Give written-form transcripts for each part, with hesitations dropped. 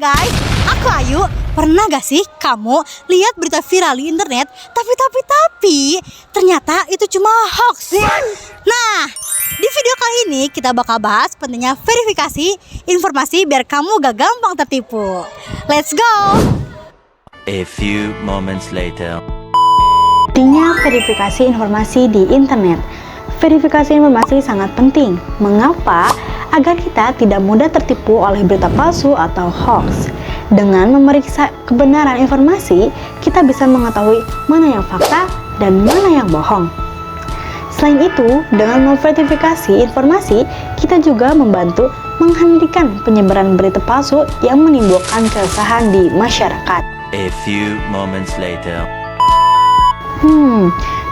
guys, aku Ayu. Pernah gak sih kamu lihat berita viral di internet tapi ternyata itu cuma hoax? Nah, di video kali ini kita bakal bahas pentingnya verifikasi informasi biar kamu gak gampang tertipu. Let's go! A few moments later. Pentingnya verifikasi informasi di internet. Verifikasi informasi sangat penting. Mengapa? Agar kita tidak mudah tertipu oleh berita palsu atau hoax. Dengan memeriksa kebenaran informasi, kita bisa mengetahui mana yang fakta dan mana yang bohong. Selain itu, dengan memverifikasi informasi, kita juga membantu menghentikan penyebaran berita palsu yang menimbulkan keresahan di masyarakat. A few moments later.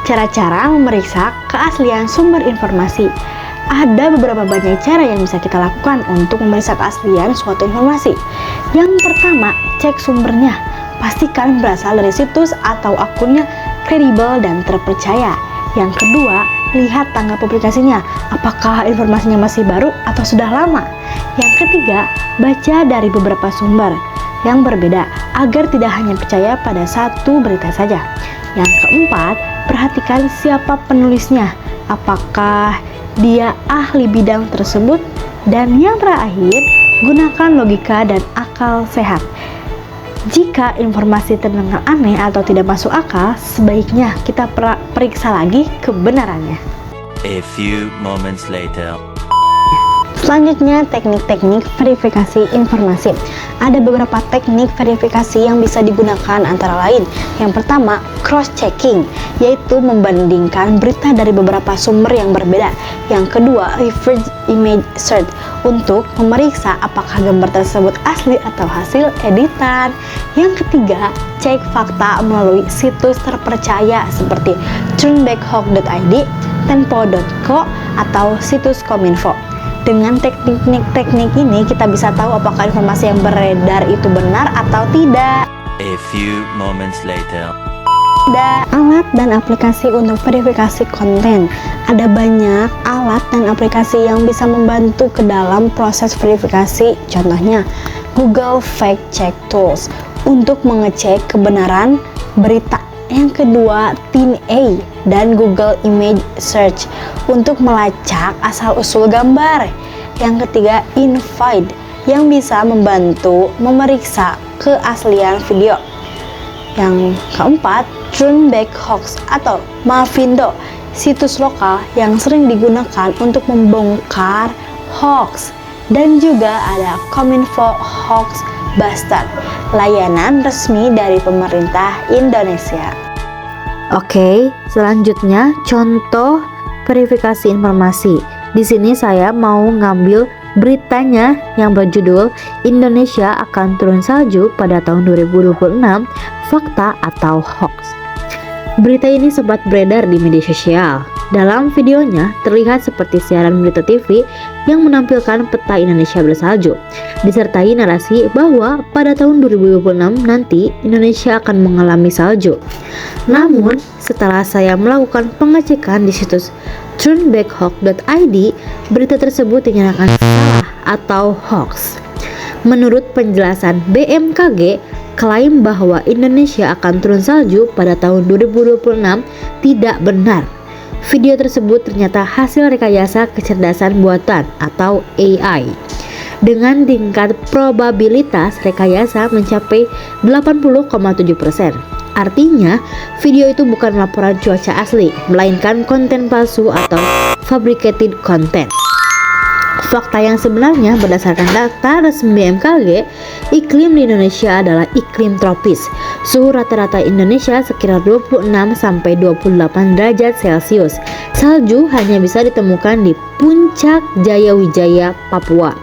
Cara-cara memeriksa keaslian sumber informasi. Ada beberapa banyak cara yang bisa kita lakukan untuk memeriksa keaslian suatu informasi. Yang pertama, cek sumbernya. Pastikan berasal dari situs atau akunnya kredibel dan terpercaya. Yang kedua, lihat tanggal publikasinya. Apakah informasinya masih baru atau sudah lama? Yang ketiga, baca dari beberapa sumber yang berbeda agar tidak hanya percaya pada satu berita saja. Yang keempat, perhatikan siapa penulisnya. Apakah dia ahli bidang tersebut? Dan yang terakhir, gunakan logika dan akal sehat. Jika informasi terdengar aneh atau tidak masuk akal, sebaiknya kita periksa lagi kebenarannya. A few moments later. Selanjutnya, teknik-teknik verifikasi informasi. Ada beberapa teknik verifikasi yang bisa digunakan, antara lain yang pertama, cross-checking, yaitu membandingkan berita dari beberapa sumber yang berbeda. Yang kedua, reverse image search, untuk memeriksa apakah gambar tersebut asli atau hasil editan. Yang ketiga, cek fakta melalui situs terpercaya seperti turnbackhawk.id, tempo.co, atau situs Kominfo. Dengan teknik-teknik ini kita bisa tahu apakah informasi yang beredar itu benar atau tidak. A few moments later. Ada alat dan aplikasi untuk verifikasi konten. Ada banyak alat dan aplikasi yang bisa membantu ke dalam proses verifikasi. Contohnya, Google Fact Check Tools untuk mengecek kebenaran berita. Yang kedua, TinA dan Google Image Search untuk melacak asal-usul gambar. Yang ketiga, Invid yang bisa membantu memeriksa keaslian video. Yang keempat, Turnbackhawk atau Mavindo, situs lokal yang sering digunakan untuk membongkar hoax. Dan juga ada Kominfo Hoax Buster, layanan resmi dari pemerintah Indonesia. Oke, selanjutnya contoh verifikasi informasi. Di sini saya mau ngambil beritanya yang berjudul Indonesia akan turun salju pada tahun 2026, fakta atau hoax. Berita ini sempat beredar di media sosial. Dalam videonya terlihat seperti siaran berita TV yang menampilkan peta Indonesia bersalju, disertai narasi bahwa pada tahun 2026 nanti Indonesia akan mengalami salju. Namun, setelah saya melakukan pengecekan di situs turnbackhawk.id, berita tersebut dinyatakan salah atau hoax. Menurut penjelasan BMKG, klaim bahwa Indonesia akan turun salju pada tahun 2026 tidak benar. Video tersebut ternyata hasil rekayasa kecerdasan buatan atau AI dengan tingkat probabilitas rekayasa mencapai 80,7%. Artinya, video itu bukan laporan cuaca asli, melainkan konten palsu atau fabricated content. Fakta yang sebenarnya berdasarkan data resmi BMKG, iklim di Indonesia adalah iklim tropis. Suhu rata-rata Indonesia sekitar 26-28 derajat Celcius. Salju hanya bisa ditemukan di puncak Jayawijaya, Papua,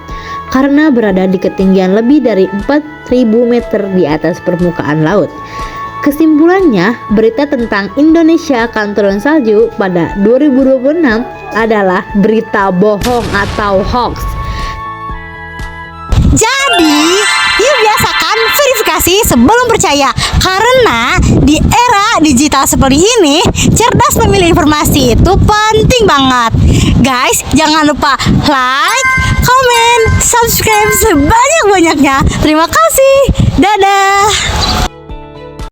karena berada di ketinggian lebih dari 4.000 meter di atas permukaan laut. Kesimpulannya, berita tentang Indonesia akan turun salju pada 2026 adalah berita bohong atau hoax. Jadi, yuk biasakan verifikasi sebelum percaya. Karena di era digital seperti ini, cerdas memilih informasi itu penting banget. Guys, jangan lupa like, komen, subscribe sebanyak-banyaknya. Terima kasih. Dadah.